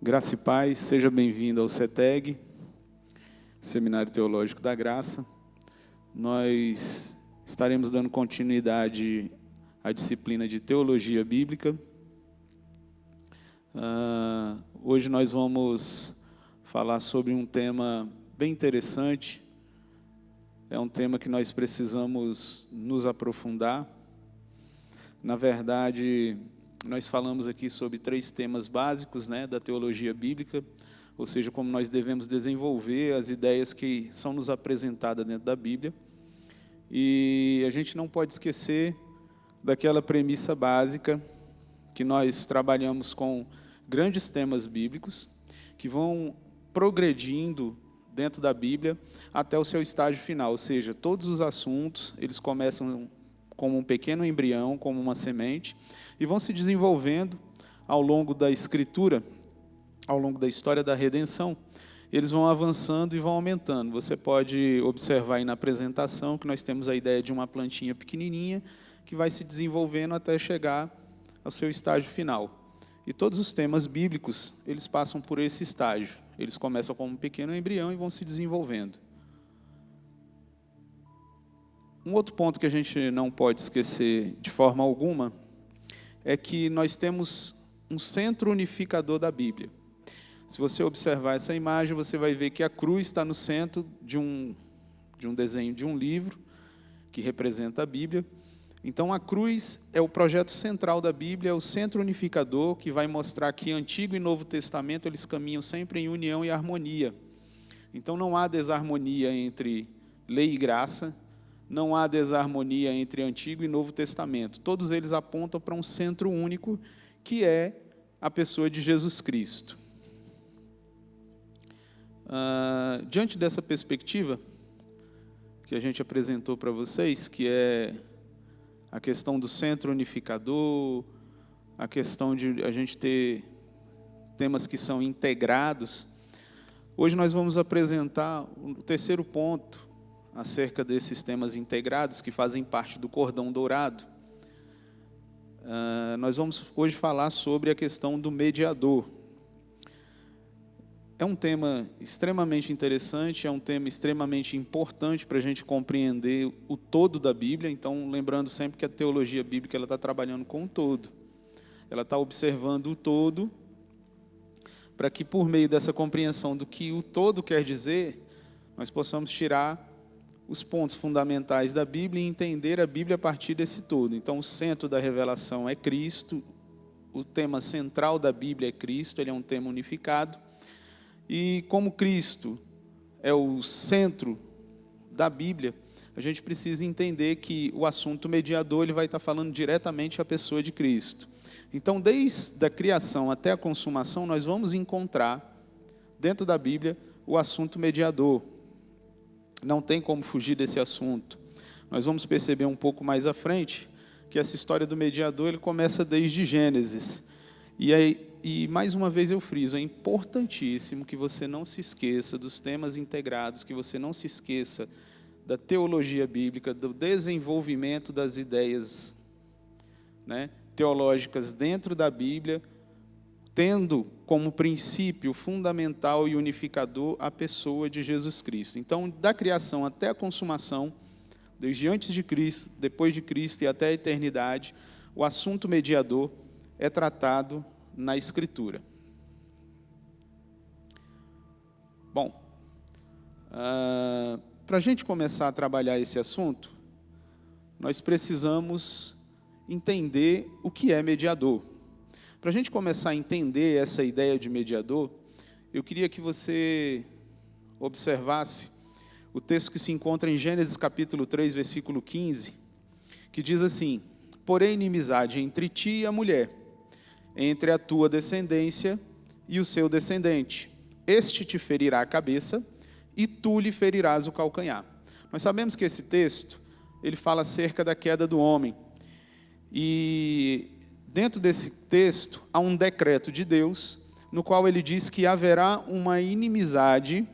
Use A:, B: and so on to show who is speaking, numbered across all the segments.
A: Graça e paz, seja bem-vindo ao CETEG, Seminário Teológico da Graça. Nós estaremos dando continuidade à disciplina de Teologia Bíblica. Hoje nós vamos falar sobre um tema bem interessante. É um tema que nós precisamos nos aprofundar. Na verdade, nós falamos aqui sobre 3 temas básicos, da teologia bíblica, ou seja, como nós devemos desenvolver as ideias que são nos apresentadas dentro da Bíblia. E a gente não pode esquecer daquela premissa básica que nós trabalhamos com grandes temas bíblicos que vão progredindo dentro da Bíblia até o seu estágio final, ou seja, todos os assuntos, eles começam como um pequeno embrião, como uma semente, e vão se desenvolvendo ao longo da Escritura, ao longo da história da redenção. Eles vão avançando e vão aumentando. Você pode observar aí na apresentação que nós temos a ideia de uma plantinha pequenininha que vai se desenvolvendo até chegar ao seu estágio final. E todos os temas bíblicos, eles passam por esse estágio. Eles começam como um pequeno embrião e vão se desenvolvendo. Um outro ponto que a gente não pode esquecer de forma alguma é que nós temos um centro unificador da Bíblia. Se você observar essa imagem, você vai ver que a cruz está no centro de um desenho de um livro que representa a Bíblia. Então, a cruz é o projeto central da Bíblia, é o centro unificador que vai mostrar que Antigo e Novo Testamento eles caminham sempre em união e harmonia. Então, não há desarmonia entre lei e graça, não há desarmonia entre Antigo e Novo Testamento. Todos eles apontam para um centro único, que é a pessoa de Jesus Cristo. Diante dessa perspectiva que a gente apresentou para vocês, que é a questão do centro unificador, a questão de a gente ter temas que são integrados, hoje nós vamos apresentar o terceiro ponto acerca desses temas integrados que fazem parte do cordão dourado. Nós vamos hoje falar sobre a questão do mediador. É um tema extremamente interessante, é um tema extremamente importante para a gente compreender o todo da Bíblia. Então, lembrando sempre que a teologia bíblica ela está trabalhando com o todo. Ela está observando o todo, para que por meio dessa compreensão do que o todo quer dizer, nós possamos tirar os pontos fundamentais da Bíblia e entender a Bíblia a partir desse todo. Então, o centro da revelação é Cristo, o tema central da Bíblia é Cristo, ele é um tema unificado. E como Cristo é o centro da Bíblia, a gente precisa entender que o assunto mediador ele vai estar falando diretamente à pessoa de Cristo. Então, desde a criação até a consumação, nós vamos encontrar dentro da Bíblia o assunto mediador. Não tem como fugir desse assunto. Nós vamos perceber um pouco mais à frente que essa história do mediador ele começa desde Gênesis. E mais uma vez eu friso, é importantíssimo que você não se esqueça dos temas integrados, que você não se esqueça da teologia bíblica, do desenvolvimento das ideias teológicas dentro da Bíblia, tendo como princípio fundamental e unificador a pessoa de Jesus Cristo. Então, da criação até a consumação, desde antes de Cristo, depois de Cristo e até a eternidade, o assunto mediador é tratado na Escritura. Bom, para a gente começar a trabalhar esse assunto, nós precisamos entender o que é mediador. Para a gente começar a entender essa ideia de mediador, eu queria que você observasse o texto que se encontra em Gênesis capítulo 3, versículo 15, que diz assim: porém inimizade entre ti e a mulher, entre a tua descendência e o seu descendente. Este te ferirá a cabeça e tu lhe ferirás o calcanhar. Nós sabemos que esse texto, ele fala acerca da queda do homem. E dentro desse texto, há um decreto de Deus, no qual ele diz que haverá uma inimizade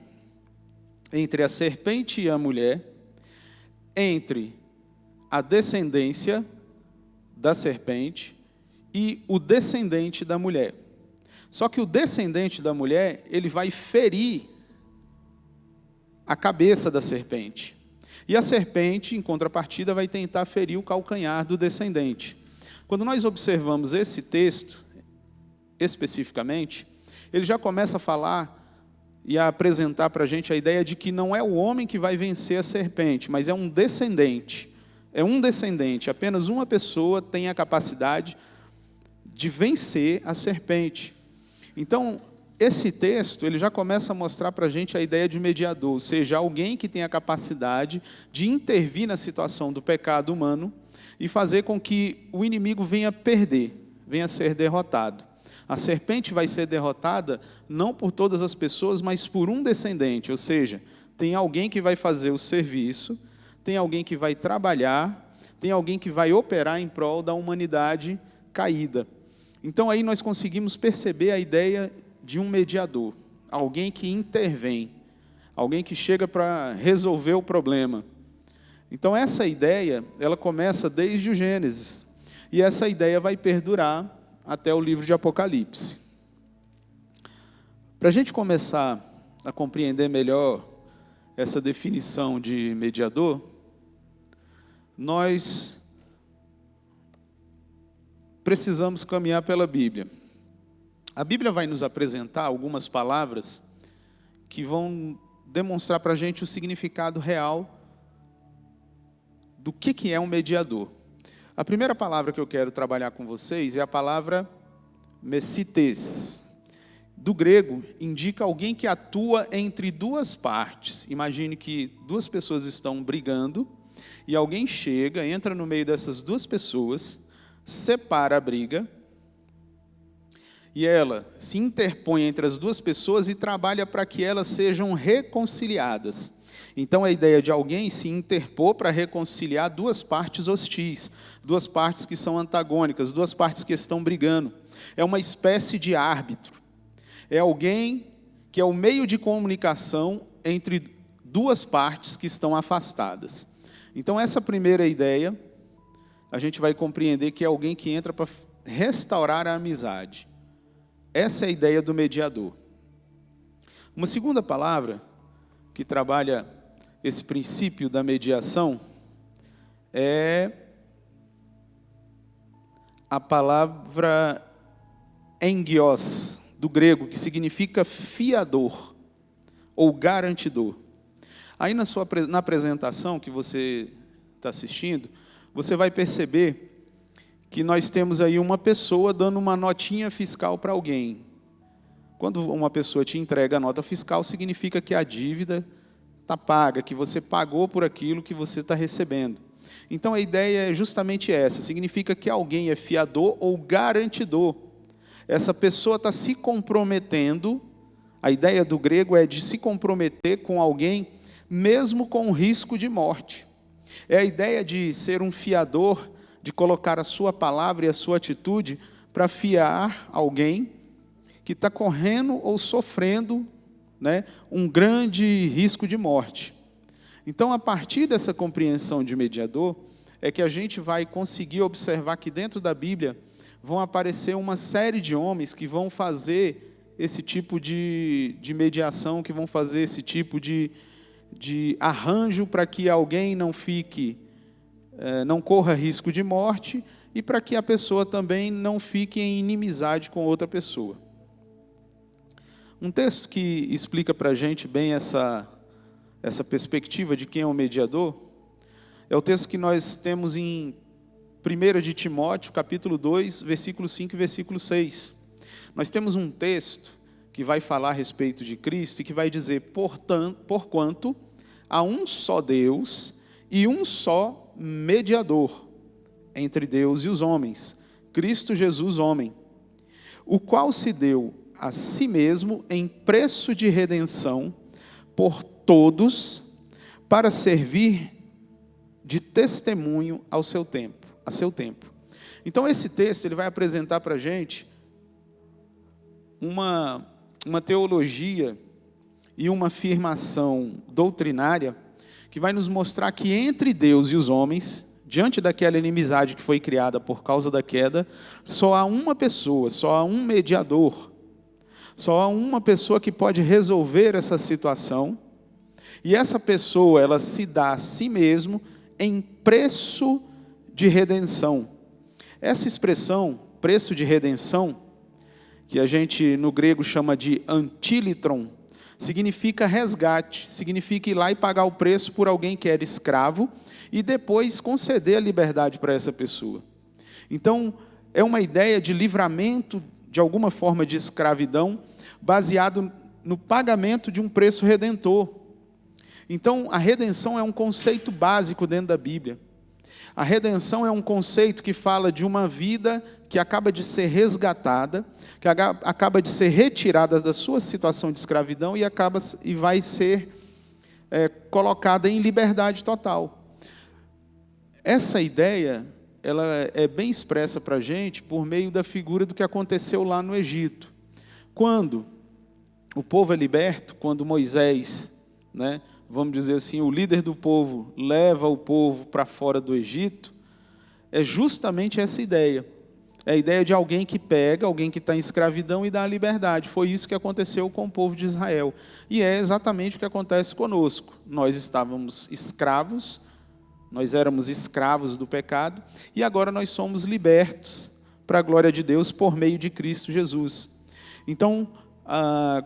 A: entre a serpente e a mulher, entre a descendência da serpente e o descendente da mulher. Só que o descendente da mulher, ele vai ferir a cabeça da serpente. E a serpente, em contrapartida, vai tentar ferir o calcanhar do descendente. Quando nós observamos esse texto, especificamente, ele já começa a falar e a apresentar para a gente a ideia de que não é o homem que vai vencer a serpente, mas é um descendente. É um descendente, apenas uma pessoa tem a capacidade de vencer a serpente. Então, esse texto, ele já começa a mostrar para a gente a ideia de mediador, ou seja, alguém que tem a capacidade de intervir na situação do pecado humano e fazer com que o inimigo venha perder, venha ser derrotado. A serpente vai ser derrotada não por todas as pessoas, mas por um descendente, ou seja, tem alguém que vai fazer o serviço, tem alguém que vai trabalhar, tem alguém que vai operar em prol da humanidade caída. Então aí nós conseguimos perceber a ideia de um mediador, alguém que intervém, alguém que chega para resolver o problema. Então essa ideia, ela começa desde o Gênesis, e essa ideia vai perdurar até o livro de Apocalipse. Para a gente começar a compreender melhor essa definição de mediador, nós precisamos caminhar pela Bíblia. A Bíblia vai nos apresentar algumas palavras que vão demonstrar para a gente o significado real do que é um mediador. A primeira palavra que eu quero trabalhar com vocês é a palavra mesites. Do grego, indica alguém que atua entre duas partes. Imagine que duas pessoas estão brigando e alguém chega, entra no meio dessas duas pessoas, separa a briga e ela se interpõe entre as duas pessoas e trabalha para que elas sejam reconciliadas. Então, a ideia de alguém se interpor para reconciliar duas partes hostis, duas partes que são antagônicas, duas partes que estão brigando. É uma espécie de árbitro. É alguém que é o meio de comunicação entre duas partes que estão afastadas. Então, essa primeira ideia, a gente vai compreender que é alguém que entra para restaurar a amizade. Essa é a ideia do mediador. Uma segunda palavra que trabalha esse princípio da mediação é a palavra engios, do grego, que significa fiador ou garantidor. Aí na apresentação que você está assistindo, você vai perceber que nós temos aí uma pessoa dando uma notinha fiscal para alguém. Quando uma pessoa te entrega a nota fiscal, significa que a dívida está paga, que você pagou por aquilo que você está recebendo. Então a ideia é justamente essa, significa que alguém é fiador ou garantidor. Essa pessoa está se comprometendo, a ideia do grego é de se comprometer com alguém, mesmo com o risco de morte. É a ideia de ser um fiador, de colocar a sua palavra e a sua atitude para fiar alguém que está correndo ou sofrendo, né, um grande risco de morte. Então, a partir dessa compreensão de mediador, é que a gente vai conseguir observar que dentro da Bíblia vão aparecer uma série de homens que vão fazer esse tipo de mediação, que vão fazer esse tipo de arranjo para que alguém não fique, não corra risco de morte e para que a pessoa também não fique em inimizade com outra pessoa. Um texto que explica para a gente bem essa perspectiva de quem é o mediador, é o texto que nós temos em 1 de Timóteo, capítulo 2, versículo 5 e versículo 6. Nós temos um texto que vai falar a respeito de Cristo e que vai dizer, porquanto há um só Deus e um só mediador entre Deus e os homens, Cristo Jesus, homem, o qual se deu a si mesmo em preço de redenção por todos, para servir de testemunho a seu tempo. Então esse texto ele vai apresentar para a gente uma teologia e uma afirmação doutrinária que vai nos mostrar que entre Deus e os homens, diante daquela inimizade que foi criada por causa da queda, só há uma pessoa, só há um mediador, Só há uma pessoa que pode resolver essa situação, e essa pessoa, ela se dá a si mesmo em preço de redenção. Essa expressão, preço de redenção, que a gente no grego chama de antilitron, significa resgate, significa ir lá e pagar o preço por alguém que era escravo e depois conceder a liberdade para essa pessoa. Então, é uma ideia de livramento, de alguma forma de escravidão, baseado no pagamento de um preço redentor. Então, a redenção é um conceito básico dentro da Bíblia. A redenção é um conceito que fala de uma vida que acaba de ser resgatada, que acaba de ser retirada da sua situação de escravidão e vai ser colocada em liberdade total. Essa ideia, ela é bem expressa para a gente por meio da figura do que aconteceu lá no Egito. Quando o povo é liberto, quando Moisés, vamos dizer assim, o líder do povo, leva o povo para fora do Egito, é justamente essa ideia. É a ideia de alguém que pega, alguém que está em escravidão e dá a liberdade. Foi isso que aconteceu com o povo de Israel. E é exatamente o que acontece conosco. Nós estávamos escravos, nós éramos escravos do pecado, e agora nós somos libertos para a glória de Deus por meio de Cristo Jesus. Então,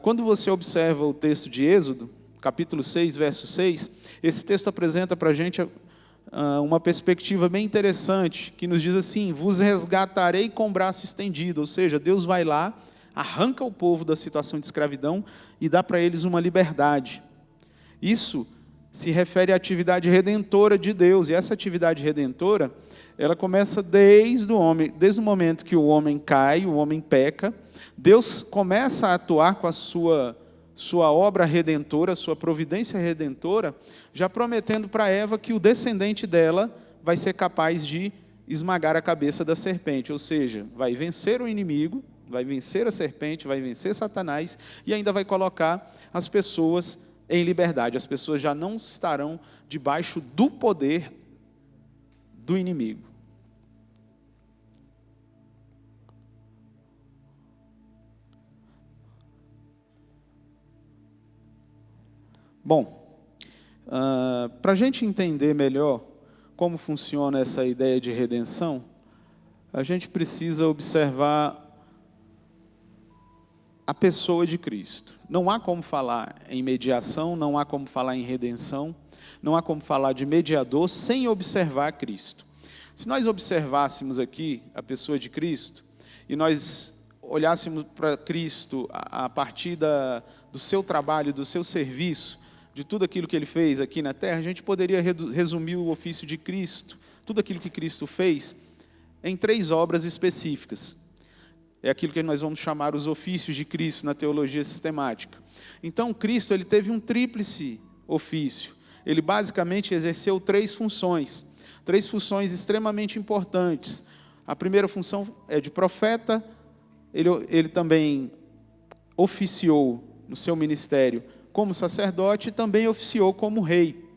A: quando você observa o texto de Êxodo, capítulo 6, verso 6, esse texto apresenta para a gente uma perspectiva bem interessante, que nos diz assim: vos resgatarei com braço estendido, ou seja, Deus vai lá, arranca o povo da situação de escravidão e dá para eles uma liberdade. Isso se refere à atividade redentora de Deus, e essa atividade redentora, ela começa desde o momento que o homem cai, o homem peca. Deus começa a atuar com a sua obra redentora, sua providência redentora, já prometendo para Eva que o descendente dela vai ser capaz de esmagar a cabeça da serpente, ou seja, vai vencer o inimigo, vai vencer a serpente, vai vencer Satanás e ainda vai colocar as pessoas em liberdade. As pessoas já não estarão debaixo do poder do inimigo. Bom, para a gente entender melhor como funciona essa ideia de redenção, a gente precisa observar a pessoa de Cristo. Não há como falar em mediação, não há como falar em redenção, não há como falar de mediador sem observar Cristo. Se nós observássemos aqui a pessoa de Cristo, e nós olhássemos para Cristo a partir do seu trabalho, do seu serviço, de tudo aquilo que ele fez aqui na terra, a gente poderia resumir o ofício de Cristo, tudo aquilo que Cristo fez, em 3 obras específicas. É aquilo que nós vamos chamar os ofícios de Cristo na teologia sistemática. Então, Cristo, ele teve um tríplice ofício. Ele basicamente exerceu 3 funções extremamente importantes. A primeira função é de profeta. Ele também oficiou no seu ministério como sacerdote e também oficiou como rei.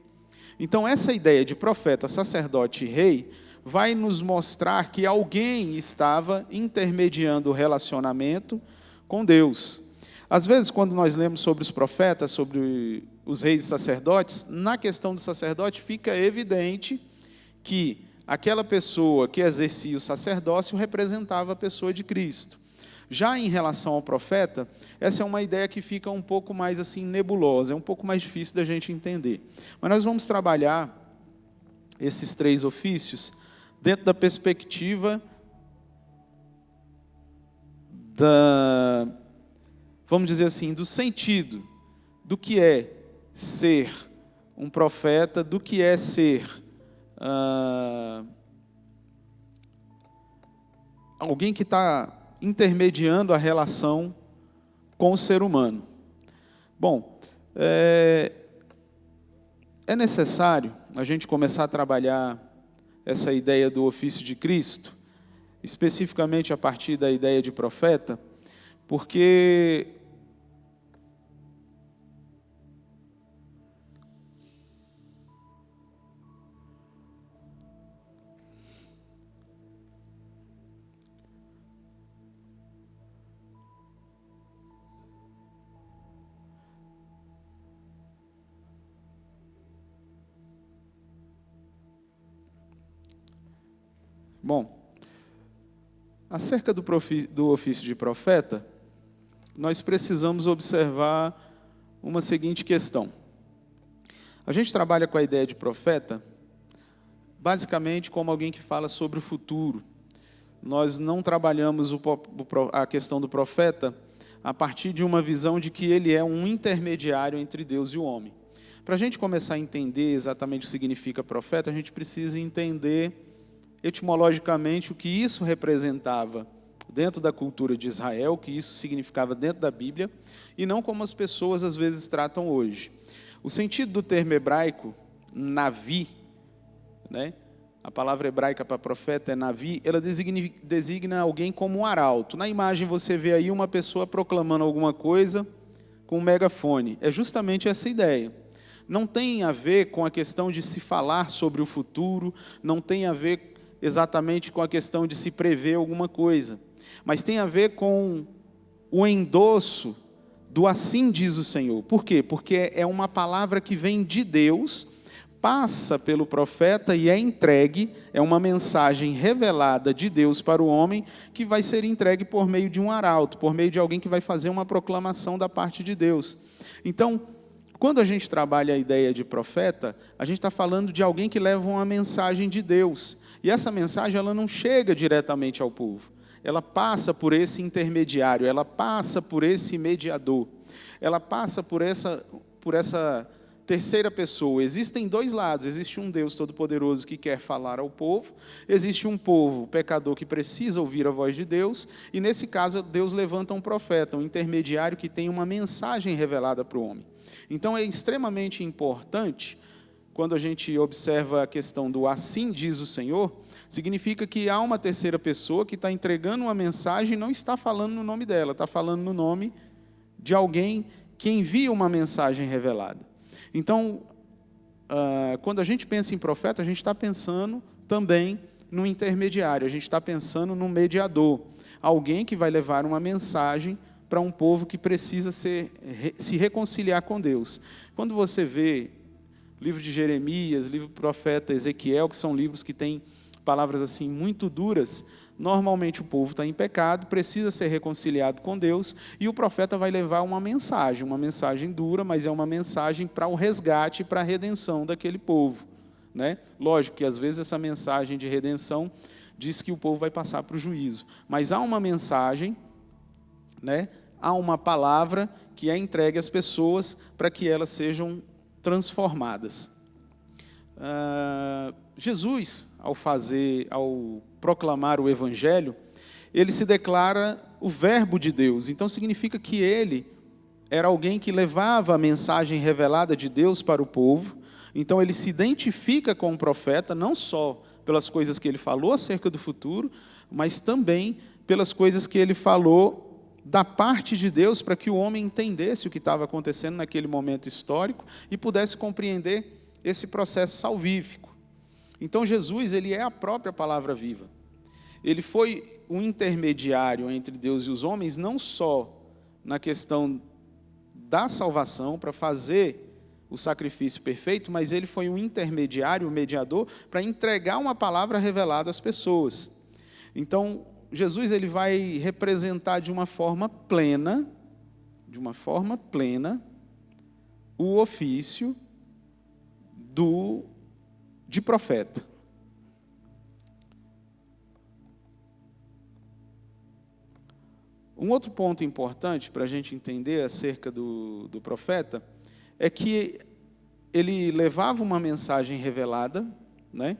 A: Então, essa ideia de profeta, sacerdote e rei vai nos mostrar que alguém estava intermediando o relacionamento com Deus. Às vezes, quando nós lemos sobre os profetas, sobre os reis e sacerdotes, na questão do sacerdote fica evidente que aquela pessoa que exercia o sacerdócio representava a pessoa de Cristo. Já em relação ao profeta, essa é uma ideia que fica um pouco mais assim nebulosa, é um pouco mais difícil da gente entender. Mas nós vamos trabalhar esses 3 ofícios dentro da perspectiva vamos dizer assim, do sentido do que é ser um profeta, do que é ser alguém que está intermediando a relação com o ser humano. Bom, é necessário a gente começar a trabalhar essa ideia do ofício de Cristo, especificamente a partir da ideia de profeta, porque Bom, acerca do ofício de profeta, nós precisamos observar uma seguinte questão. A gente trabalha com a ideia de profeta, basicamente como alguém que fala sobre o futuro. Nós não trabalhamos a questão do profeta a partir de uma visão de que ele é um intermediário entre Deus e o homem. Para a gente começar a entender exatamente o que significa profeta, a gente precisa entender etimologicamente o que isso representava dentro da cultura de Israel, o que isso significava dentro da Bíblia, e não como as pessoas às vezes tratam hoje. O sentido do termo hebraico, navi, né? A palavra hebraica para profeta é navi, ela designa alguém como um arauto. Na imagem você vê aí uma pessoa proclamando alguma coisa com um megafone. É justamente essa ideia. Não tem a ver com a questão de se falar sobre o futuro, não tem a ver exatamente com a questão de se prever alguma coisa, mas tem a ver com o endosso do assim diz o Senhor. Por quê? Porque é uma palavra que vem de Deus, passa pelo profeta e é entregue, é uma mensagem revelada de Deus para o homem, que vai ser entregue por meio de um arauto, por meio de alguém que vai fazer uma proclamação da parte de Deus. Então, quando a gente trabalha a ideia de profeta, a gente está falando de alguém que leva uma mensagem de Deus. E essa mensagem ela não chega diretamente ao povo. Ela passa por esse intermediário, ela passa por esse mediador. Ela passa por essa terceira pessoa. Existem dois lados. Existe um Deus Todo-Poderoso que quer falar ao povo. Existe um povo pecador que precisa ouvir a voz de Deus. E, nesse caso, Deus levanta um profeta, um intermediário que tem uma mensagem revelada para o homem. Então, é extremamente importante, quando a gente observa a questão do assim diz o Senhor, significa que há uma terceira pessoa que está entregando uma mensagem e não está falando no nome dela, está falando no nome de alguém que envia uma mensagem revelada. Então, quando a gente pensa em profeta, a gente está pensando também no intermediário, a gente está pensando no mediador, alguém que vai levar uma mensagem para um povo que precisa se reconciliar com Deus. Quando você vê livro de Jeremias, livro do profeta Ezequiel, que são livros que têm palavras assim muito duras, normalmente o povo está em pecado, precisa ser reconciliado com Deus, e o profeta vai levar uma mensagem dura, mas é uma mensagem para o resgate e para a redenção daquele povo, né? Lógico que às vezes essa mensagem de redenção diz que o povo vai passar para o juízo, mas há uma mensagem, né? Há uma palavra que é entregue às pessoas para que elas sejam transformadas. Jesus, ao proclamar o Evangelho, ele se declara o Verbo de Deus. Então significa que ele era alguém que levava a mensagem revelada de Deus para o povo. Então ele se identifica com o profeta, não só pelas coisas que ele falou acerca do futuro, mas também pelas coisas que ele falou da parte de Deus, para que o homem entendesse o que estava acontecendo naquele momento histórico e pudesse compreender esse processo salvífico. Então Jesus, ele é a própria palavra viva. Ele foi um intermediário entre Deus e os homens, não só na questão da salvação, para fazer o sacrifício perfeito, mas ele foi um intermediário, um mediador, para entregar uma palavra revelada às pessoas. Então, Jesus ele vai representar de uma forma plena, o ofício de profeta. Um outro ponto importante para a gente entender acerca do profeta é que ele levava uma mensagem revelada, né?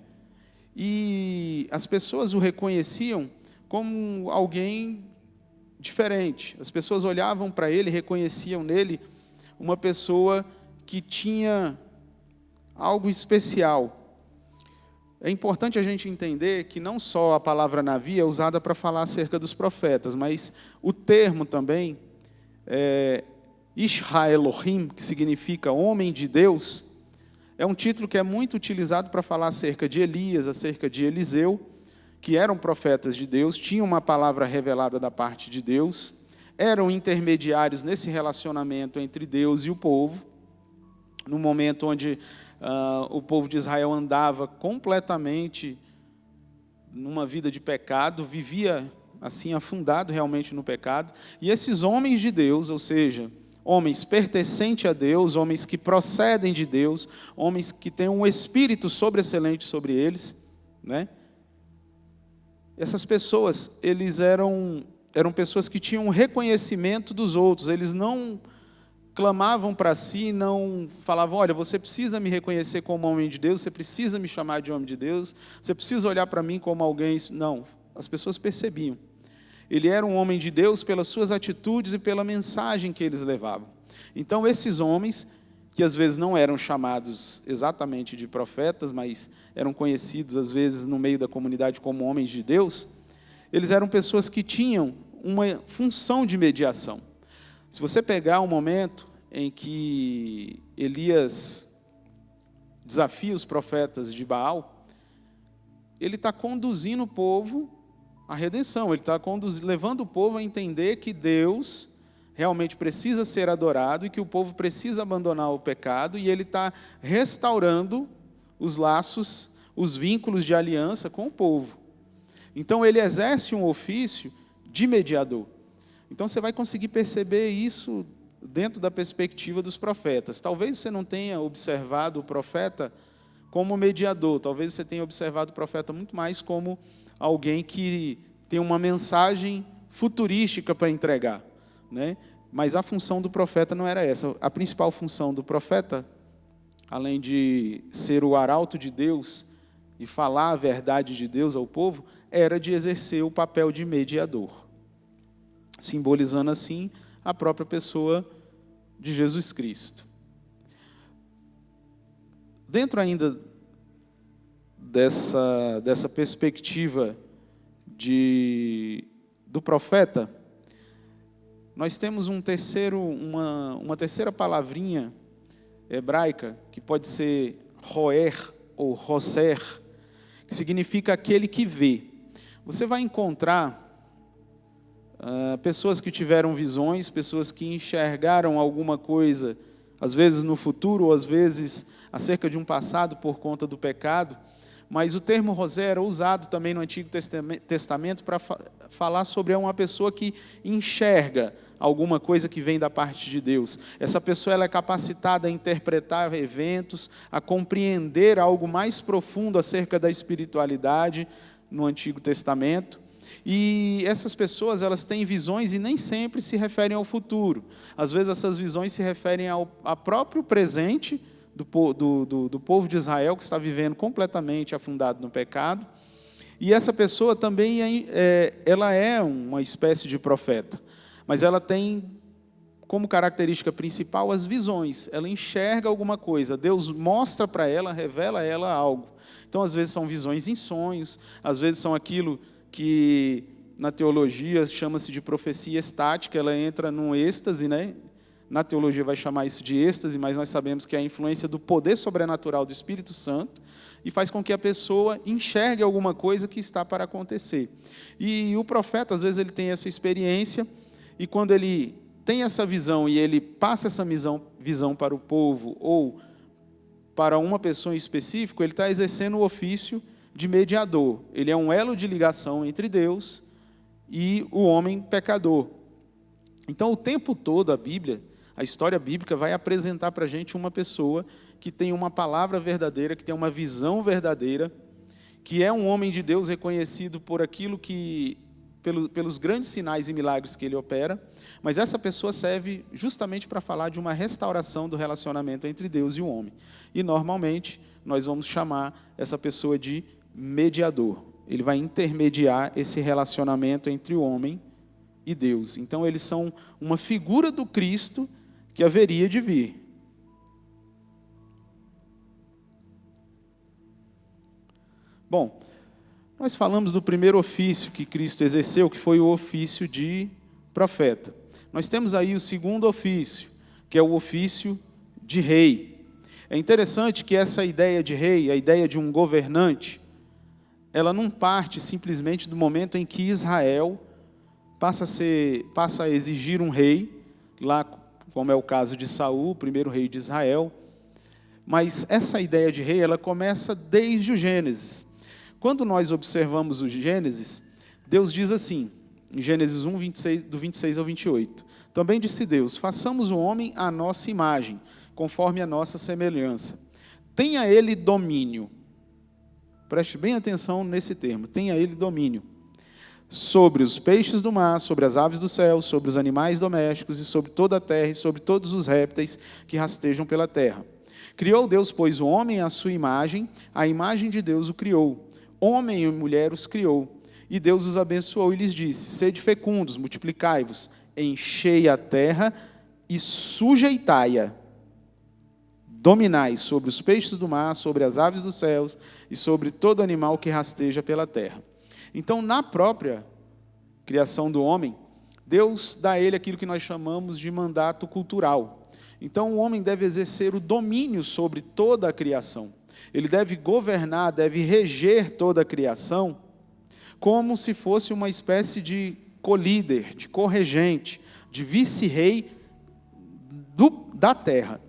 A: E as pessoas o reconheciam como alguém diferente. As pessoas olhavam para ele, reconheciam nele uma pessoa que tinha algo especial. É importante a gente entender que não só a palavra navi é usada para falar acerca dos profetas, mas o termo também, Ish Ha-Elohim, que significa homem de Deus, é um título que é muito utilizado para falar acerca de Elias, acerca de Eliseu, que eram profetas de Deus, tinham uma palavra revelada da parte de Deus, eram intermediários nesse relacionamento entre Deus e o povo, no momento onde o povo de Israel andava completamente numa vida de pecado, vivia assim afundado realmente no pecado, e esses homens de Deus, ou seja, homens pertencentes a Deus, homens que procedem de Deus, homens que têm um espírito sobreexcelente sobre eles, né? Essas pessoas, eles eram pessoas que tinham reconhecimento dos outros, eles não clamavam para si, não falavam, olha, você precisa me reconhecer como homem de Deus, você precisa me chamar de homem de Deus, você precisa olhar para mim como alguém. Não, as pessoas percebiam. Ele era um homem de Deus pelas suas atitudes e pela mensagem que eles levavam. Então, esses homens, que às vezes não eram chamados exatamente de profetas, mas eram conhecidos às vezes no meio da comunidade como homens de Deus, eles eram pessoas que tinham uma função de mediação. Se você pegar um momento em que Elias desafia os profetas de Baal, ele está conduzindo o povo à redenção, ele está levando o povo a entender que Deus realmente precisa ser adorado e que o povo precisa abandonar o pecado, e ele está restaurando os laços, os vínculos de aliança com o povo. Então ele exerce um ofício de mediador. Então você vai conseguir perceber isso dentro da perspectiva dos profetas. Talvez você não tenha observado o profeta como mediador, talvez você tenha observado o profeta muito mais como alguém que tem uma mensagem futurística para entregar, né? Mas a função do profeta não era essa. A principal função do profeta, além de ser o arauto de Deus e falar a verdade de Deus ao povo, era de exercer o papel de mediador, simbolizando assim a própria pessoa de Jesus Cristo. Dentro ainda dessa perspectiva do profeta, nós temos uma terceira palavrinha hebraica, que pode ser roer ou roser, que significa aquele que vê. Você vai encontrar pessoas que tiveram visões, pessoas que enxergaram alguma coisa, às vezes no futuro, ou às vezes acerca de um passado por conta do pecado, mas o termo roser era usado também no Antigo Testamento para falar sobre uma pessoa que enxerga alguma coisa que vem da parte de Deus. Essa pessoa ela é capacitada a interpretar eventos, a compreender algo mais profundo acerca da espiritualidade no Antigo Testamento. E essas pessoas, elas têm visões e nem sempre se referem ao futuro. Às vezes essas visões se referem ao próprio presente do povo de Israel, que está vivendo completamente afundado no pecado. E essa pessoa também ela é uma espécie de profeta, mas ela tem como característica principal as visões. Ela enxerga alguma coisa, Deus mostra para ela, revela a ela algo. Então, às vezes são visões em sonhos, às vezes são aquilo que na teologia chama-se de profecia estática, ela entra num êxtase, né? Na teologia vai chamar isso de êxtase, mas nós sabemos que é a influência do poder sobrenatural do Espírito Santo e faz com que a pessoa enxergue alguma coisa que está para acontecer. E o profeta, às vezes, ele tem essa experiência, e quando ele tem essa visão e ele passa essa visão para o povo ou para uma pessoa em específico, ele está exercendo o ofício de mediador. Ele é um elo de ligação entre Deus e o homem pecador. Então, o tempo todo, a história bíblica vai apresentar para a gente uma pessoa que tem uma palavra verdadeira, que tem uma visão verdadeira, que é um homem de Deus reconhecido por aquilo que, pelos grandes sinais e milagres que ele opera, mas essa pessoa serve justamente para falar de uma restauração do relacionamento entre Deus e o homem. E, normalmente, nós vamos chamar essa pessoa de mediador. Ele vai intermediar esse relacionamento entre o homem e Deus. Então, eles são uma figura do Cristo que haveria de vir. Bom, nós falamos do primeiro ofício que Cristo exerceu, que foi o ofício de profeta. Nós temos aí o segundo ofício, que é o ofício de rei. É interessante que essa ideia de rei, a ideia de um governante, ela não parte simplesmente do momento em que Israel passa a exigir um rei, lá como é o caso de Saul, o primeiro rei de Israel. Mas essa ideia de rei, ela começa desde o Gênesis. Quando nós observamos o Gênesis, Deus diz assim, em Gênesis 1, 26, do 26 ao 28. Também disse Deus, façamos o homem à nossa imagem, conforme a nossa semelhança. Tenha ele domínio. Preste bem atenção nesse termo. Tenha ele domínio. Sobre os peixes do mar, sobre as aves do céu, sobre os animais domésticos e sobre toda a terra e sobre todos os répteis que rastejam pela terra. Criou Deus, pois, o homem à sua imagem, a imagem de Deus o criou. Homem e mulher os criou. E Deus os abençoou e lhes disse, sede fecundos, multiplicai-vos, enchei a terra e sujeitai-a. Dominai sobre os peixes do mar, sobre as aves dos céus e sobre todo animal que rasteja pela terra. Então, na própria criação do homem, Deus dá a ele aquilo que nós chamamos de mandato cultural. Então, o homem deve exercer o domínio sobre toda a criação. Ele deve governar, deve reger toda a criação, como se fosse uma espécie de colíder, de corregente, de vice-rei da terra.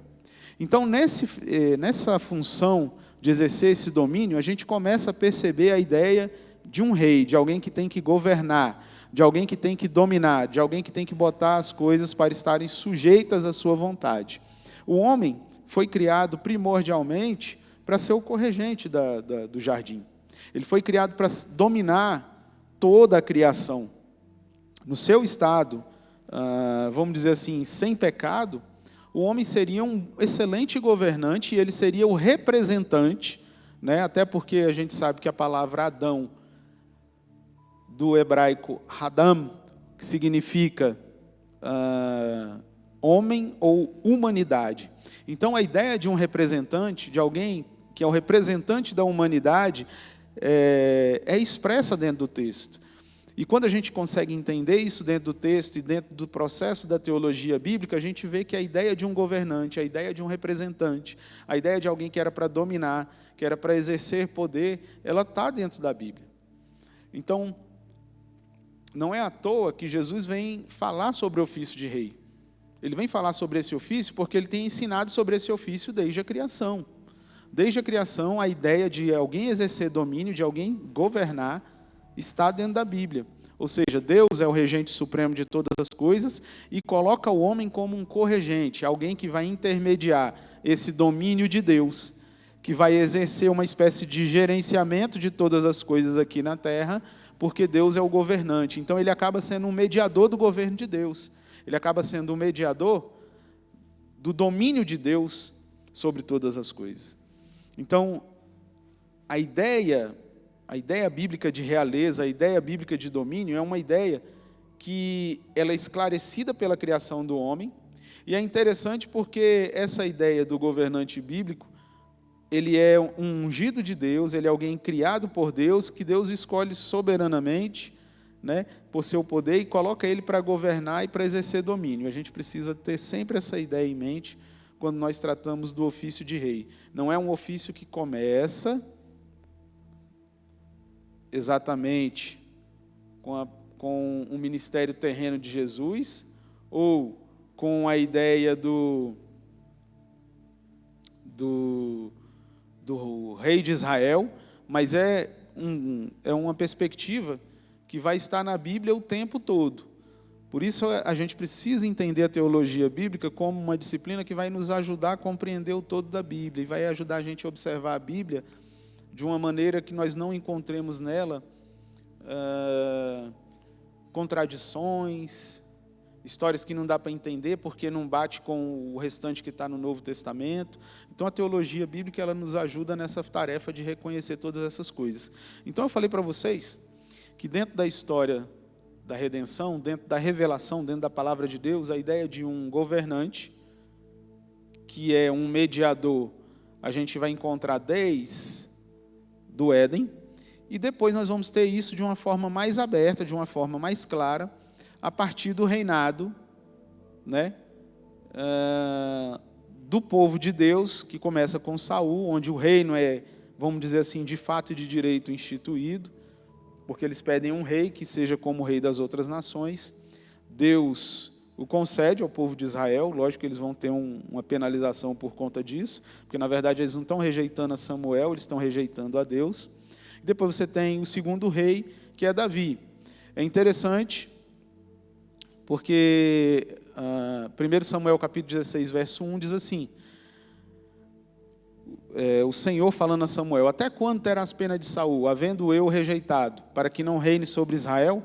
A: Então, nessa função de exercer esse domínio, a gente começa a perceber a ideia de um rei, de alguém que tem que governar, de alguém que tem que dominar, de alguém que tem que botar as coisas para estarem sujeitas à sua vontade. O homem foi criado primordialmente para ser o corregente do jardim. Ele foi criado para dominar toda a criação. No seu estado, vamos dizer assim, sem pecado, o homem seria um excelente governante e ele seria o representante, né? Até porque a gente sabe que a palavra Adão, do hebraico Hadam, que significa homem ou humanidade. Então, a ideia de um representante, de alguém que é o representante da humanidade, é expressa dentro do texto. E quando a gente consegue entender isso dentro do texto e dentro do processo da teologia bíblica, a gente vê que a ideia de um governante, a ideia de um representante, a ideia de alguém que era para dominar, que era para exercer poder, ela está dentro da Bíblia. Então, não é à toa que Jesus vem falar sobre o ofício de rei. Ele vem falar sobre esse ofício porque ele tem ensinado sobre esse ofício desde a criação. Desde a criação, a ideia de alguém exercer domínio, de alguém governar, está dentro da Bíblia. Ou seja, Deus é o regente supremo de todas as coisas e coloca o homem como um corregente, alguém que vai intermediar esse domínio de Deus, que vai exercer uma espécie de gerenciamento de todas as coisas aqui na terra, porque Deus é o governante. Então, ele acaba sendo um mediador do governo de Deus. Ele acaba sendo um mediador do domínio de Deus sobre todas as coisas. Então, a ideia bíblica de realeza, a ideia bíblica de domínio é uma ideia que ela é esclarecida pela criação do homem, e é interessante porque essa ideia do governante bíblico, ele é um ungido de Deus, ele é alguém criado por Deus, que Deus escolhe soberanamente, né, por seu poder, e coloca ele para governar e para exercer domínio. A gente precisa ter sempre essa ideia em mente quando nós tratamos do ofício de rei. Não é um ofício que começa exatamente com o ministério terreno de Jesus, ou com a ideia do rei de Israel, mas é uma perspectiva que vai estar na Bíblia o tempo todo. Por isso a gente precisa entender a teologia bíblica como uma disciplina que vai nos ajudar a compreender o todo da Bíblia, e vai ajudar a gente a observar a Bíblia de uma maneira que nós não encontremos nela contradições, histórias que não dá para entender porque não bate com o restante que está no Novo Testamento. Então, a teologia bíblica ela nos ajuda nessa tarefa de reconhecer todas essas coisas. Então, eu falei para vocês que dentro da história da redenção, dentro da revelação, dentro da palavra de Deus, a ideia de um governante, que é um mediador, a gente vai encontrar desde do Éden, e depois nós vamos ter isso de uma forma mais aberta, de uma forma mais clara, a partir do reinado, né, do povo de Deus, que começa com Saul, onde o reino é, vamos dizer assim, de fato e de direito instituído, porque eles pedem um rei que seja como o rei das outras nações. Deus o concede ao povo de Israel, lógico que eles vão ter uma penalização por conta disso, porque na verdade eles não estão rejeitando a Samuel, eles estão rejeitando a Deus. Depois você tem o segundo rei, que é Davi. É interessante, porque 1 Samuel capítulo 16, verso 1, diz assim, o Senhor falando a Samuel: até quando terás pena de Saul, havendo eu rejeitado, para que não reine sobre Israel?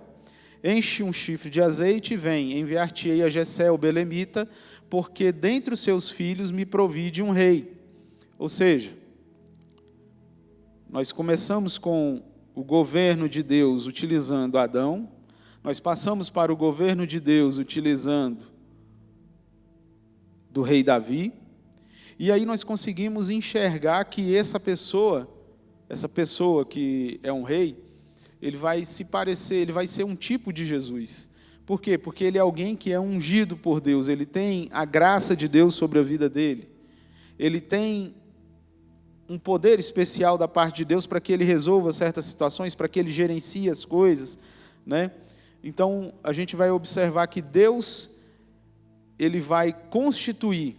A: Enche um chifre de azeite e vem, enviar-te-ei a Jessé, o belemita, porque dentre os seus filhos me provide um rei. Ou seja, nós começamos com o governo de Deus utilizando Adão, nós passamos para o governo de Deus utilizando do rei Davi, e aí nós conseguimos enxergar que essa pessoa que é um rei, ele vai se parecer, ele vai ser um tipo de Jesus. Por quê? Porque ele é alguém que é ungido por Deus, ele tem a graça de Deus sobre a vida dele, ele tem um poder especial da parte de Deus para que ele resolva certas situações, para que ele gerencie as coisas, né? Então, a gente vai observar que Deus, ele vai constituir,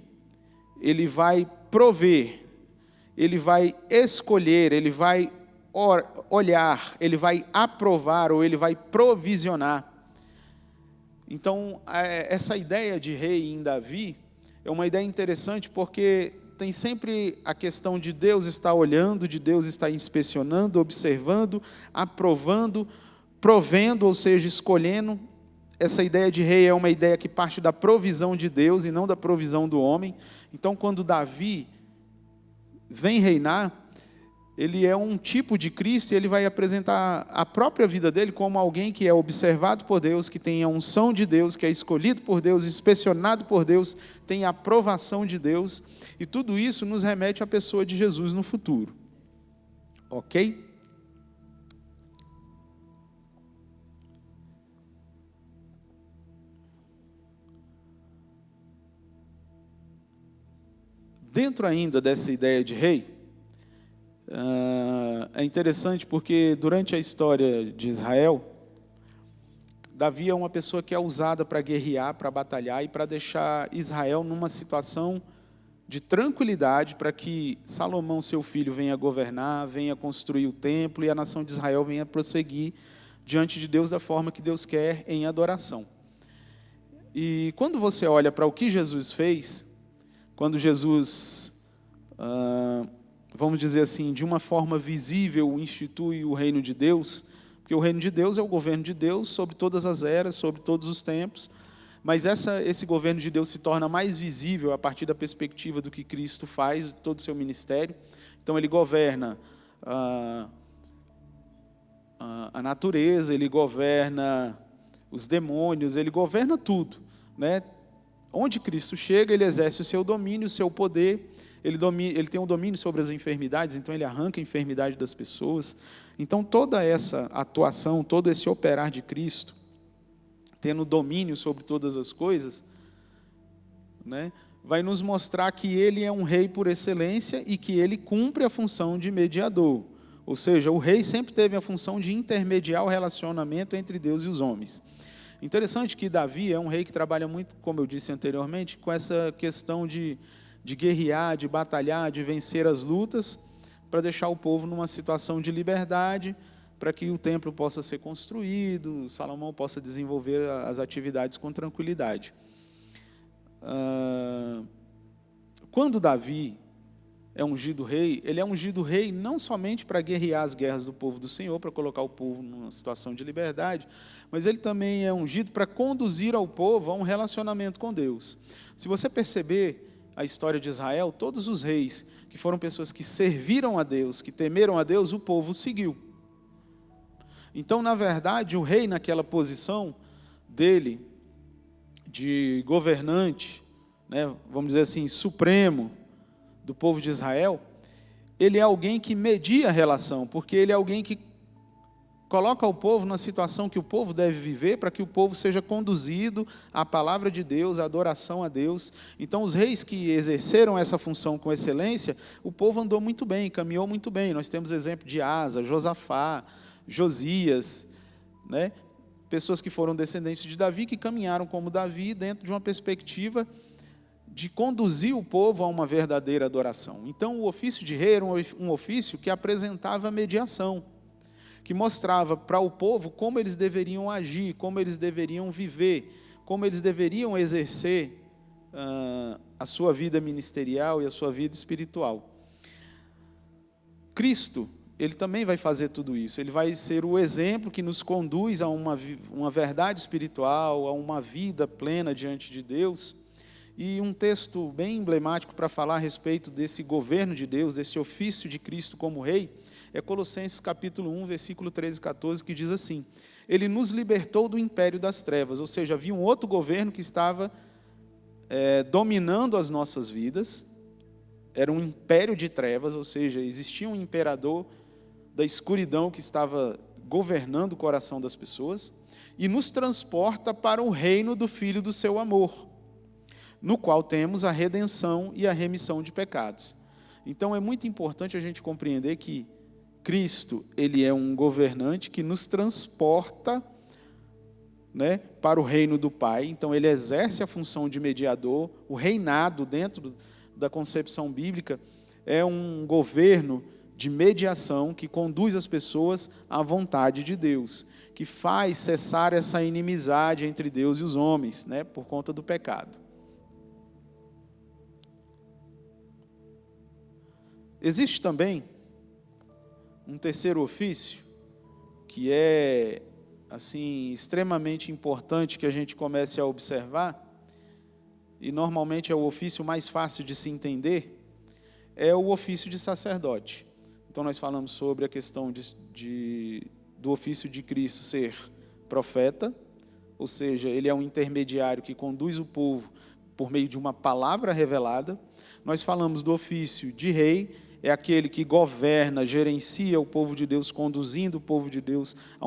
A: ele vai prover, ele vai escolher, ele vai olhar, ele vai aprovar ou ele vai provisionar. Então, essa ideia de rei em Davi é uma ideia interessante, porque tem sempre a questão de Deus estar olhando, de Deus estar inspecionando, observando, aprovando, provendo, ou seja, escolhendo. Essa ideia de rei é uma ideia que parte da provisão de Deus e não da provisão do homem. Então, quando Davi vem reinar, ele é um tipo de Cristo e ele vai apresentar a própria vida dele como alguém que é observado por Deus, que tem a unção de Deus, que é escolhido por Deus, inspecionado por Deus, tem a aprovação de Deus, e tudo isso nos remete à pessoa de Jesus no futuro. Ok? Dentro ainda dessa ideia de rei, é interessante porque durante a história de Israel, Davi é uma pessoa que é usada para guerrear, para batalhar e para deixar Israel numa situação de tranquilidade, para que Salomão, seu filho, venha governar, venha construir o templo e a nação de Israel venha prosseguir diante de Deus da forma que Deus quer, em adoração. E quando você olha para o que Jesus fez, quando Jesus, vamos dizer assim, de uma forma visível, institui o reino de Deus, porque o reino de Deus é o governo de Deus sobre todas as eras, sobre todos os tempos, mas esse governo de Deus se torna mais visível a partir da perspectiva do que Cristo faz, de todo o seu ministério. Então, ele governa a natureza, ele governa os demônios, ele governa tudo, né? Onde Cristo chega, ele exerce o seu domínio, o seu poder, ele tem um domínio sobre as enfermidades, então ele arranca a enfermidade das pessoas. Então, toda essa atuação, todo esse operar de Cristo, tendo domínio sobre todas as coisas, né, vai nos mostrar que ele é um rei por excelência e que ele cumpre a função de mediador. Ou seja, o rei sempre teve a função de intermediar o relacionamento entre Deus e os homens. Interessante que Davi é um rei que trabalha muito, como eu disse anteriormente, com essa questão de guerrear, de batalhar, de vencer as lutas, para deixar o povo numa situação de liberdade, para que o templo possa ser construído, Salomão possa desenvolver as atividades com tranquilidade. Quando Davi é ungido rei, ele é ungido rei não somente para guerrear as guerras do povo do Senhor, para colocar o povo numa situação de liberdade, mas ele também é ungido para conduzir ao povo a um relacionamento com Deus. Se você perceber a história de Israel, todos os reis que foram pessoas que serviram a Deus, que temeram a Deus, o povo seguiu. Então, na verdade, o rei naquela posição dele, de governante, né, vamos dizer assim, supremo do povo de Israel, ele é alguém que media a relação, porque ele é alguém que coloca o povo na situação que o povo deve viver, para que o povo seja conduzido à palavra de Deus, à adoração a Deus. Então, os reis que exerceram essa função com excelência, o povo andou muito bem, caminhou muito bem. Nós temos exemplo de Asa, Josafá, Josias, né? Pessoas que foram descendentes de Davi, que caminharam como Davi, dentro de uma perspectiva de conduzir o povo a uma verdadeira adoração. Então, o ofício de rei era um ofício que apresentava mediação. que mostrava para o povo como eles deveriam agir, como eles deveriam viver, como eles deveriam exercer a sua vida ministerial e a sua vida espiritual. Cristo, ele também vai fazer tudo isso. Ele vai ser o exemplo que nos conduz a uma verdade espiritual, a uma vida plena diante de Deus. E um texto bem emblemático para falar a respeito desse governo de Deus, desse ofício de Cristo como rei, é Colossenses capítulo 1, versículo 13 e 14, que diz assim: Ele nos libertou do império das trevas, ou seja, havia um outro governo que estava dominando as nossas vidas, era um império de trevas, ou seja, existia um imperador da escuridão que estava governando o coração das pessoas, e nos transporta para o reino do Filho do seu amor, no qual temos a redenção e a remissão de pecados. Então é muito importante a gente compreender que Cristo, ele é um governante que nos transporta, né, para o reino do Pai. Então ele exerce a função de mediador. O reinado, dentro da concepção bíblica, é um governo de mediação que conduz as pessoas à vontade de Deus, que faz cessar essa inimizade entre Deus e os homens, né, por conta do pecado. Existe também um terceiro ofício, que é assim extremamente importante que a gente comece a observar, e normalmente é o ofício mais fácil de se entender, é o ofício de sacerdote. Então nós falamos sobre a questão do ofício de Cristo ser profeta, ou seja, ele é um intermediário que conduz o povo por meio de uma palavra revelada. Nós falamos do ofício de rei, é aquele que governa, gerencia o povo de Deus, conduzindo o povo de Deus a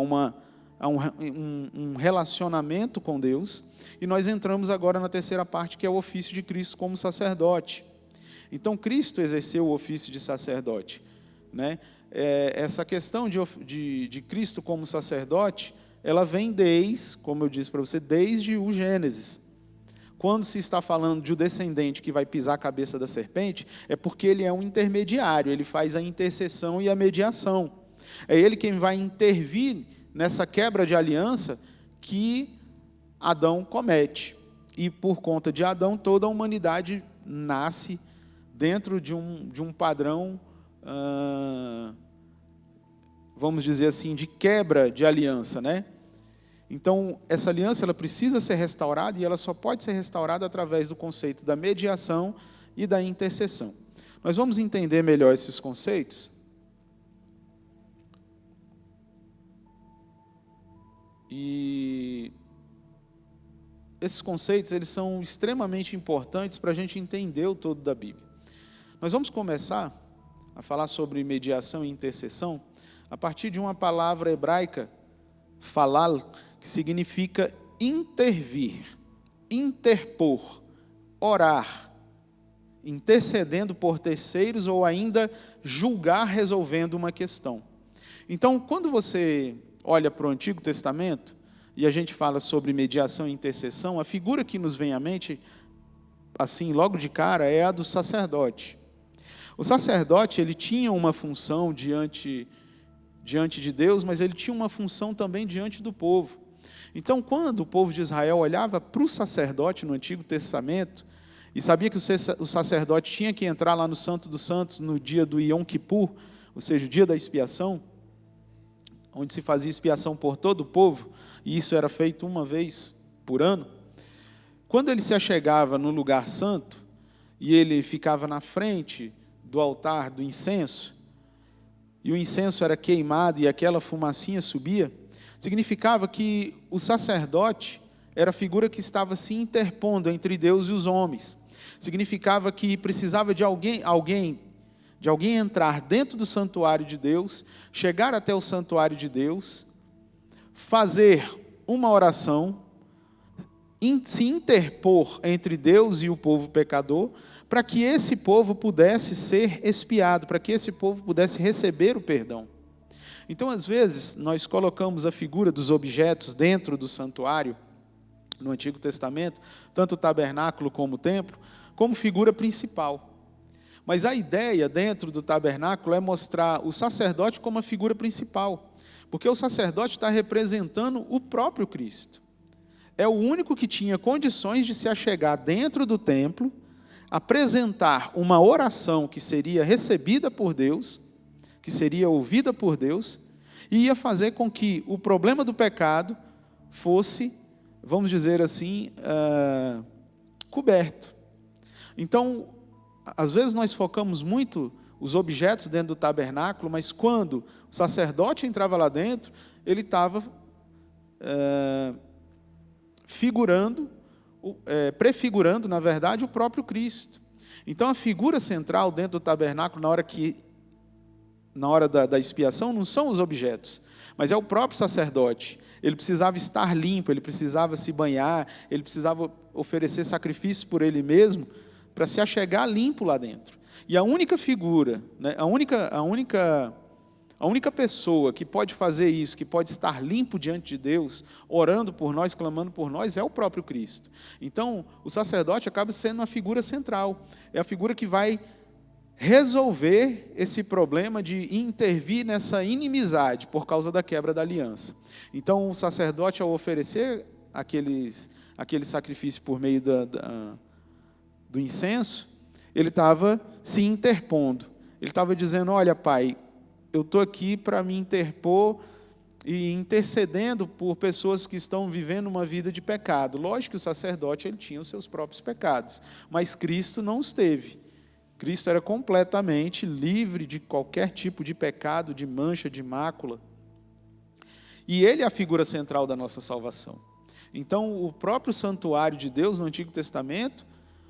A: um relacionamento com Deus. E nós entramos agora na terceira parte, que é o ofício de Cristo como sacerdote. Então, Cristo exerceu o ofício de sacerdote, né? Essa questão de Cristo como sacerdote, ela vem como eu disse para você, desde o Gênesis. Quando se está falando de um descendente que vai pisar a cabeça da serpente, é porque ele é um intermediário, ele faz a intercessão e a mediação. É ele quem vai intervir nessa quebra de aliança que Adão comete. E por conta de Adão, toda a humanidade nasce dentro de um padrão, vamos dizer assim, de quebra de aliança, né? Então, essa aliança ela precisa ser restaurada, e ela só pode ser restaurada através do conceito da mediação e da intercessão. Nós vamos entender melhor esses conceitos. E esses conceitos eles são extremamente importantes para a gente entender o todo da Bíblia. Nós vamos começar a falar sobre mediação e intercessão a partir de uma palavra hebraica, falal, que significa intervir, interpor, orar, intercedendo por terceiros ou ainda julgar resolvendo uma questão. Então, quando você olha para o Antigo Testamento e a gente fala sobre mediação e intercessão, a figura que nos vem à mente, assim, logo de cara, é a do sacerdote. O sacerdote, ele tinha uma função diante de Deus, mas ele tinha uma função também diante do povo. Então, quando o povo de Israel olhava para o sacerdote no Antigo Testamento, e sabia que o sacerdote tinha que entrar lá no Santo dos Santos no dia do Yom Kippur, ou seja, o dia da expiação, onde se fazia expiação por todo o povo, e isso era feito uma vez por ano. Quando ele se achegava no lugar santo, e ele ficava na frente do altar do incenso, e o incenso era queimado e aquela fumacinha subia, significava que o sacerdote era a figura que estava se interpondo entre Deus e os homens. Significava que precisava de alguém entrar dentro do santuário de Deus, chegar até o santuário de Deus, fazer uma oração, se interpor entre Deus e o povo pecador, para que esse povo pudesse ser expiado, para que esse povo pudesse receber o perdão. Então, às vezes, nós colocamos a figura dos objetos dentro do santuário, no Antigo Testamento, tanto o tabernáculo como o templo, como figura principal. Mas a ideia dentro do tabernáculo é mostrar o sacerdote como a figura principal, porque o sacerdote está representando o próprio Cristo. É o único que tinha condições de se achegar dentro do templo, apresentar uma oração que seria recebida por Deus, que seria ouvida por Deus, e ia fazer com que o problema do pecado fosse, vamos dizer assim, coberto. Então, às vezes nós focamos muito os objetos dentro do tabernáculo, mas quando o sacerdote entrava lá dentro, ele estava prefigurando, na verdade, o próprio Cristo. Então, a figura central dentro do tabernáculo, na hora da expiação, não são os objetos, mas é o próprio sacerdote. Ele precisava estar limpo, ele precisava se banhar, ele precisava oferecer sacrifícios por ele mesmo, para se achegar limpo lá dentro. E a única figura, né, a única pessoa que pode fazer isso, que pode estar limpo diante de Deus, orando por nós, clamando por nós, é o próprio Cristo. Então, o sacerdote acaba sendo uma figura central. É a figura que vai resolver esse problema de intervir nessa inimizade por causa da quebra da aliança. Então, o sacerdote, ao oferecer aquele sacrifício por meio do incenso, ele estava se interpondo. Ele estava dizendo: olha, Pai, eu estou aqui para me interpor e intercedendo por pessoas que estão vivendo uma vida de pecado. Lógico que o sacerdote ele tinha os seus próprios pecados, mas Cristo não os teve. Cristo era completamente livre de qualquer tipo de pecado, de mancha, de mácula. E ele é a figura central da nossa salvação. Então, o próprio santuário de Deus no Antigo Testamento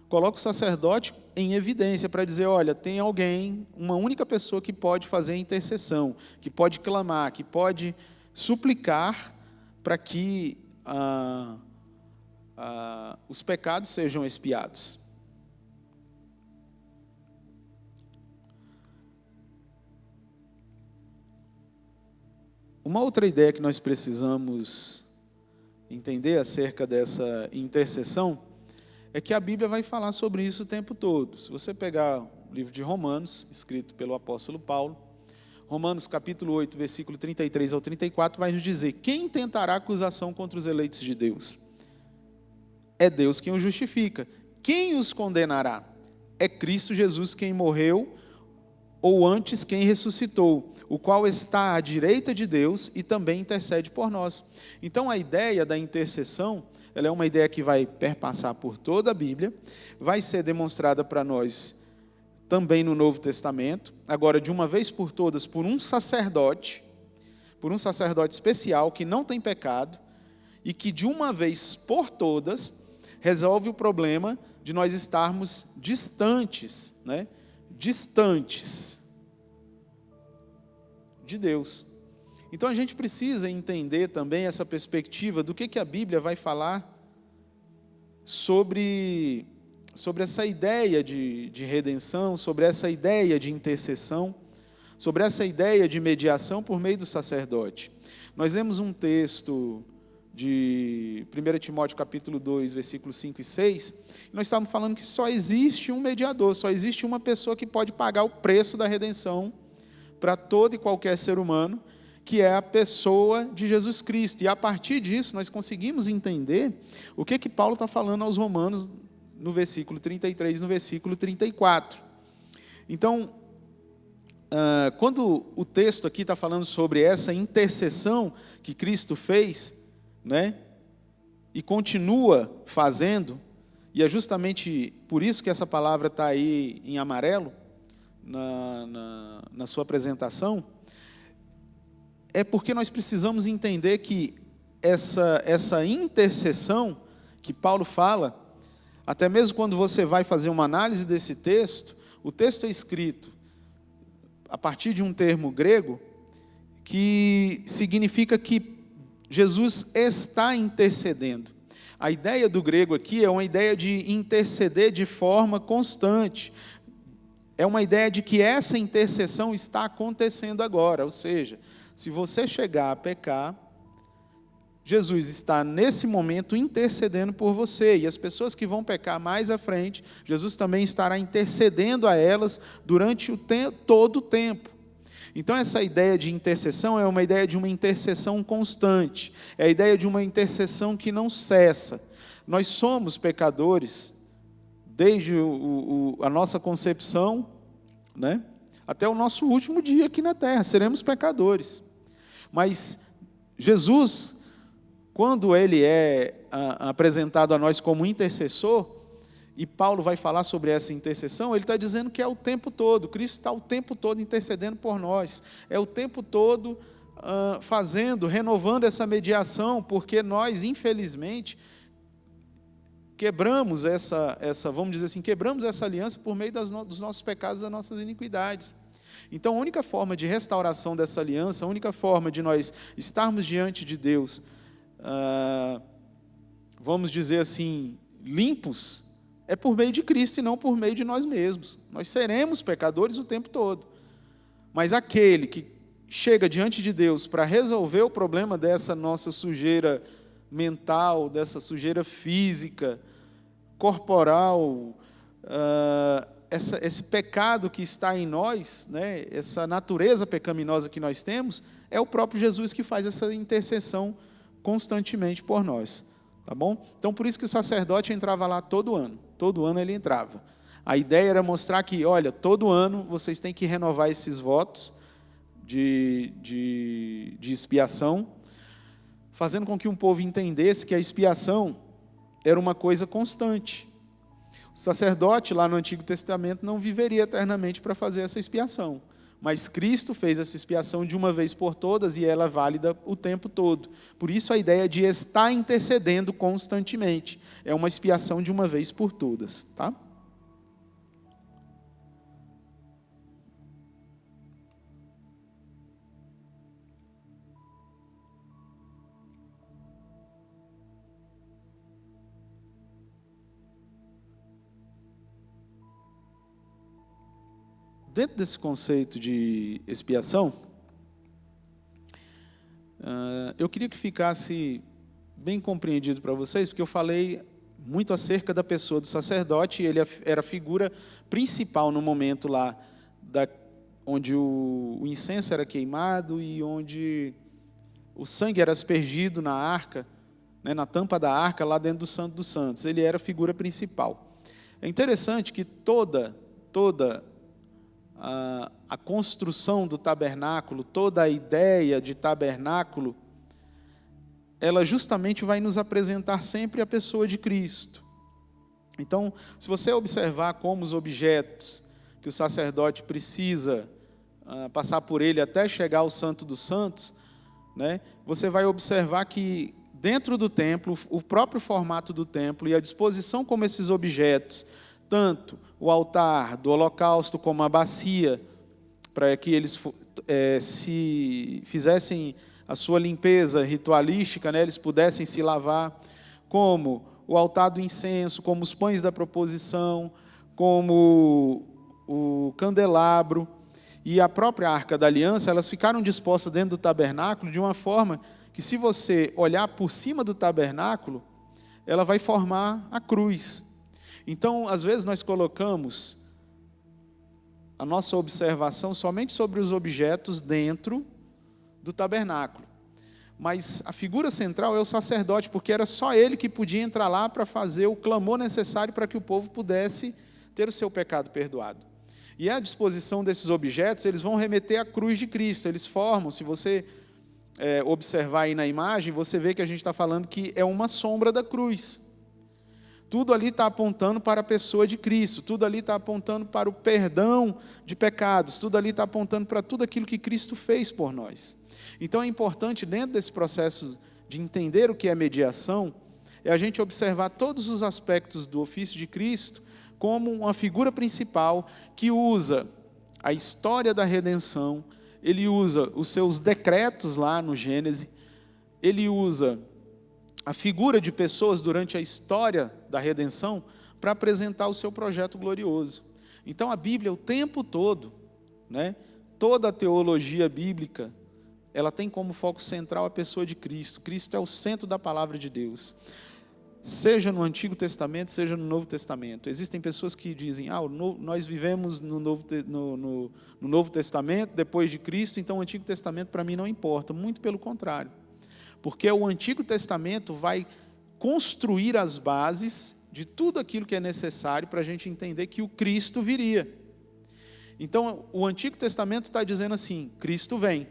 A: coloca o sacerdote em evidência para dizer: olha, tem alguém, uma única pessoa que pode fazer intercessão, que pode clamar, que pode suplicar para que os pecados sejam expiados. Uma outra ideia que nós precisamos entender acerca dessa intercessão é que a Bíblia vai falar sobre isso o tempo todo. Se você pegar o livro de Romanos, escrito pelo apóstolo Paulo, Romanos capítulo 8, versículo 33 ao 34, vai nos dizer: quem tentará acusação contra os eleitos de Deus? É Deus quem os justifica. Quem os condenará? É Cristo Jesus quem morreu, ou antes quem ressuscitou, o qual está à direita de Deus e também intercede por nós. Então, a ideia da intercessão, ela é uma ideia que vai perpassar por toda a Bíblia, vai ser demonstrada para nós também no Novo Testamento, agora de uma vez por todas por um sacerdote especial que não tem pecado e que de uma vez por todas resolve o problema de nós estarmos distantes, né? Distantes de Deus. Então a gente precisa entender também essa perspectiva do que a Bíblia vai falar sobre essa ideia de redenção, sobre essa ideia de intercessão, sobre essa ideia de mediação por meio do sacerdote. Nós lemos um texto de 1 Timóteo capítulo 2, versículos 5 e 6, e nós estávamos falando que só existe um mediador, só existe uma pessoa que pode pagar o preço da redenção para todo e qualquer ser humano, que é a pessoa de Jesus Cristo. E a partir disso nós conseguimos entender o que Paulo está falando aos Romanos no versículo 33 e no versículo 34. Então, quando o texto aqui está falando sobre essa intercessão que Cristo fez, né, e continua fazendo, e é justamente por isso que essa palavra está aí em amarelo, na sua apresentação, é porque nós precisamos entender que essa intercessão que Paulo fala, até mesmo quando você vai fazer uma análise desse texto, o texto é escrito a partir de um termo grego que significa que Jesus está intercedendo. A ideia do grego aqui é uma ideia de interceder de forma constante. É uma ideia de que essa intercessão está acontecendo agora. Ou seja, se você chegar a pecar, Jesus está, nesse momento, intercedendo por você. E as pessoas que vão pecar mais à frente, Jesus também estará intercedendo a elas durante todo o tempo. Então, essa ideia de intercessão é uma ideia de uma intercessão constante. É a ideia de uma intercessão que não cessa. Nós somos pecadores desde a nossa concepção, né, até o nosso último dia aqui na terra. Seremos pecadores. Mas Jesus, quando ele é apresentado a nós como intercessor, e Paulo vai falar sobre essa intercessão, ele está dizendo que é o tempo todo, Cristo está o tempo todo intercedendo por nós, é o tempo todo renovando essa mediação, porque nós, infelizmente, quebramos vamos dizer assim, quebramos essa aliança por meio dos nossos pecados, das nossas iniquidades. Então, a única forma de restauração dessa aliança, a única forma de nós estarmos diante de Deus, vamos dizer assim, limpos, é por meio de Cristo e não por meio de nós mesmos. Nós seremos pecadores o tempo todo. Mas aquele que chega diante de Deus para resolver o problema dessa nossa sujeira mental, dessa sujeira física, corporal, esse pecado que está em nós, né, essa natureza pecaminosa que nós temos, é o próprio Jesus que faz essa intercessão constantemente por nós, tá bom? Então, por isso que o sacerdote entrava lá todo ano ele entrava. A ideia era mostrar que, olha, todo ano vocês têm que renovar esses votos de expiação, fazendo com que um povo entendesse que a expiação era uma coisa constante. O sacerdote, lá no Antigo Testamento, não viveria eternamente para fazer essa expiação. Mas Cristo fez essa expiação de uma vez por todas e ela é válida o tempo todo. Por isso a ideia de estar intercedendo constantemente. É uma expiação de uma vez por todas. Tá? Dentro desse conceito de expiação, eu queria que ficasse bem compreendido para vocês, porque eu falei muito acerca da pessoa do sacerdote, e ele era a figura principal no momento lá, onde o incenso era queimado e onde o sangue era aspergido na arca, né, na tampa da arca, lá dentro do Santo dos Santos. Ele era a figura principal. É interessante que toda a construção do tabernáculo, toda a ideia de tabernáculo, ela justamente vai nos apresentar sempre a pessoa de Cristo. Então, se você observar como os objetos que o sacerdote precisa passar por ele até chegar ao Santo dos Santos, né, você vai observar que dentro do templo, o próprio formato do templo e a disposição como esses objetos, tanto o altar do holocausto como a bacia, para que eles se fizessem a sua limpeza ritualística, né, eles pudessem se lavar, como o altar do incenso, como os pães da proposição, como o candelabro e a própria arca da aliança, elas ficaram dispostas dentro do tabernáculo de uma forma que, se você olhar por cima do tabernáculo, ela vai formar a cruz. Então, às vezes, nós colocamos a nossa observação somente sobre os objetos dentro do tabernáculo. Mas a figura central é o sacerdote, porque era só ele que podia entrar lá para fazer o clamor necessário para que o povo pudesse ter o seu pecado perdoado. E a disposição desses objetos, eles vão remeter à cruz de Cristo. Eles formam, se você observar aí na imagem, você vê que a gente está falando que é uma sombra da cruz. Tudo ali está apontando para a pessoa de Cristo, tudo ali está apontando para o perdão de pecados, tudo ali está apontando para tudo aquilo que Cristo fez por nós. Então é importante, dentro desse processo de entender o que é mediação, é a gente observar todos os aspectos do ofício de Cristo como uma figura principal que usa a história da redenção, ele usa os seus decretos lá no Gênesis, ele usa a figura de pessoas durante a história da redenção para apresentar o seu projeto glorioso. Então a Bíblia o tempo todo, né, toda a teologia bíblica, ela tem como foco central a pessoa de Cristo. Cristo é o centro da palavra de Deus. Seja no Antigo Testamento, seja no Novo Testamento. Existem pessoas que dizem, nós vivemos no Novo Testamento, depois de Cristo, então o Antigo Testamento para mim não importa. Muito pelo contrário. Porque o Antigo Testamento vai construir as bases de tudo aquilo que é necessário para a gente entender que o Cristo viria. Então, o Antigo Testamento está dizendo assim, Cristo vem.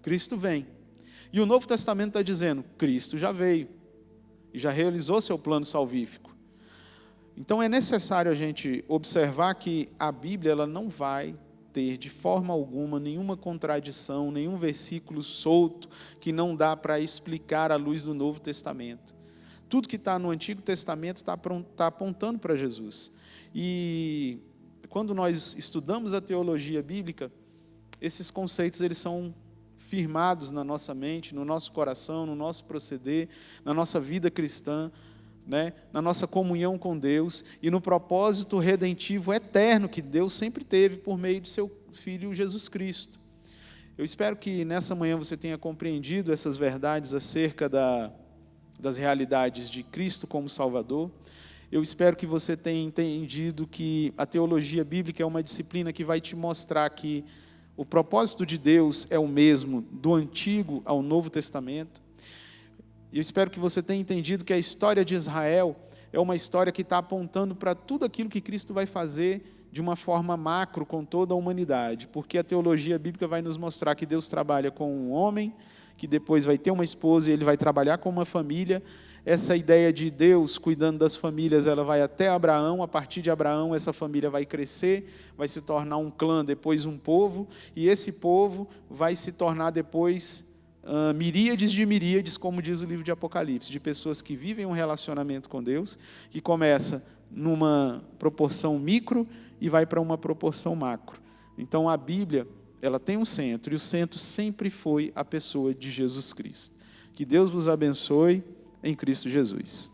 A: Cristo vem. E o Novo Testamento está dizendo, Cristo já veio. E já realizou seu plano salvífico. Então, é necessário a gente observar que a Bíblia ela não vai ter, de forma alguma, nenhuma contradição, nenhum versículo solto que não dá para explicar à luz do Novo Testamento. Tudo que está no Antigo Testamento está apontando para Jesus. E quando nós estudamos a teologia bíblica, esses conceitos eles são firmados na nossa mente, no nosso coração, no nosso proceder, na nossa vida cristã, né? Na nossa comunhão com Deus e no propósito redentivo eterno que Deus sempre teve por meio de seu Filho Jesus Cristo. Eu espero que nessa manhã você tenha compreendido essas verdades acerca das realidades de Cristo como Salvador. Eu espero que você tenha entendido que a teologia bíblica é uma disciplina que vai te mostrar que o propósito de Deus é o mesmo do Antigo ao Novo Testamento. E eu espero que você tenha entendido que a história de Israel é uma história que está apontando para tudo aquilo que Cristo vai fazer de uma forma macro com toda a humanidade. Porque a teologia bíblica vai nos mostrar que Deus trabalha com um homem, que depois vai ter uma esposa e ele vai trabalhar com uma família. Essa ideia de Deus cuidando das famílias, ela vai até Abraão. A partir de Abraão, essa família vai crescer, vai se tornar um clã, depois um povo. E esse povo vai se tornar depois miríades de miríades, como diz o livro de Apocalipse, de pessoas que vivem um relacionamento com Deus, que começa numa proporção micro e vai para uma proporção macro. Então, a Bíblia, ela tem um centro, e o centro sempre foi a pessoa de Jesus Cristo. Que Deus vos abençoe em Cristo Jesus.